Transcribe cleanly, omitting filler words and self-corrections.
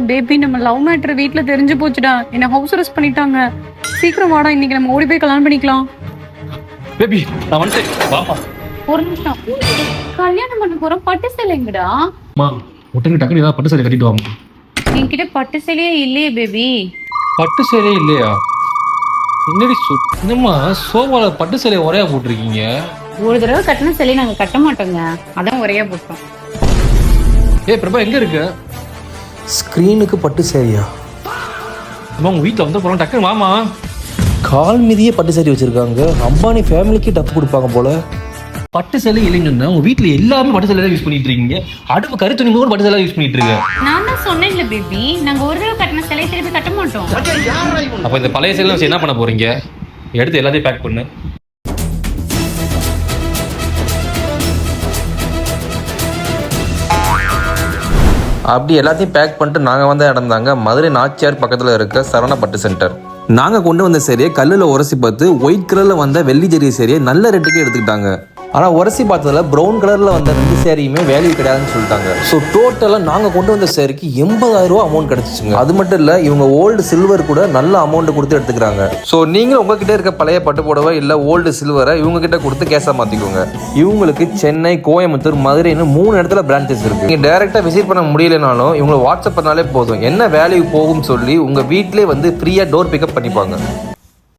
Baby நம்ம love matter வீட்ல தெரிஞ்சு போச்சுடா. என்ன ஹவுஸ் அரெஸ்ட் பண்ணிட்டாங்க. சீக்கிரம் வாடா, இன்னைக்கு நம்ம ஓடி போய் கல்யாணம் பண்ணிக்கலாம். பேபி நான் வந்துட்டேன், வாமா. ஒரு நிமிஷம். கல்யாணம் பண்ண போறோம், பட்டு சேலைங்கடா. அம்மா முட்டைக்கு டக்குனு ஏதாவது பட்டு சேலை கட்டிட்டு வாமா. என்கிட்ட பட்டு சேலையே இல்லையே பேபி. பட்டு சேலையே இல்லையா? என்னடி என்னம்மா சோபால பட்டு சேலையை ஒரையா போட்டிருக்கீங்க? ஒரு தடவை கட்டின சேலையை நாங்க கட்ட மாட்டோங்க, அதான் ஒரையா போட்டோம். பிரபா எங்க இருக்கு? ஸ்க்ரீனுக்கு பட்டு சேரியா? அம்மா உங்க வீட்டில் வந்து போகிறோம், டக்குன்னு வாமா. கால் மீதியே பட்டு சேரி வச்சிருக்காங்க. அம்பானி ஃபேமிலிக்கு டப்பு கொடுப்பாங்க போல. பட்டு சேலை இல்லைன்னு உங்க வீட்டில் எல்லாமே பட்டு சேலை தான் யூஸ் பண்ணிட்டு இருக்கீங்க. அடுப்பு கருத்துணி கூட பட்டு சேலை யூஸ் பண்ணிட்டு இருக்கேன். நான் தான் சொன்னேன்ல பேபி, நாங்க ஒரு தடவை கட்டின சேலையை திருப்பி கட்ட மாட்டோம். அப்போ இந்த பழைய சேலை வச்சு என்ன பண்ண போறீங்க? எடுத்து எல்லாத்தையும் பேக் பண்ணு. அப்படி எல்லாத்தையும் பேக் பண்ணிட்டு நாங்கள் வந்து இடந்தாங்க மதுரை நாச்சியார் பக்கத்தில் இருக்க சரவண பட்டு சென்டர். நாங்கள் கொண்டு வந்த சேரியை கல்லில் உரசி பார்த்து ஒயிட் கலரில் வந்த வெள்ளி ஜெரி சேரியை நல்ல ரேட்டுக்கு எடுத்துக்கிட்டாங்க. ஆனால் உரசி பார்த்ததில் ப்ரௌன் கலரில் வந்த 2 சேரியுமே வேல்யூ கிடையாதுன்னு சொல்லிட்டாங்க. ஸோ டோட்டலாக நாங்கள் கொண்டு வந்த சேரிக்கு 80,000 ரூபா அமௌண்ட் கிடச்சிச்சுங்க. அது மட்டும் இல்லை, இவங்க ஓல்டு சில்வர் கூட நல்ல அமௌண்ட் கொடுத்து எடுத்துக்கிறாங்க. ஸோ நீங்களும் உங்ககிட்ட இருக்க பழைய பட்டு புடவை இல்லை ஓல்டு சில்வரை இவங்க கிட்ட கொடுத்து கேஸாக மாற்றிக்கோங்க. இவங்களுக்கு சென்னை, கோயம்புத்தூர், மதுரைன்னு 3 இடத்துல பிரான்ச்சஸ் இருக்கு. நீங்கள் டேரெக்டாக விசிட் பண்ண முடியலனாலும் இவங்களை வாட்ஸ்அப் பண்ணாலே போதும், என்ன வேல்யூ போகும்னு சொல்லி உங்கள் வீட்டிலே வந்து ஃப்ரீயாக டோர் பிக்கப் பண்ணிப்பாங்க.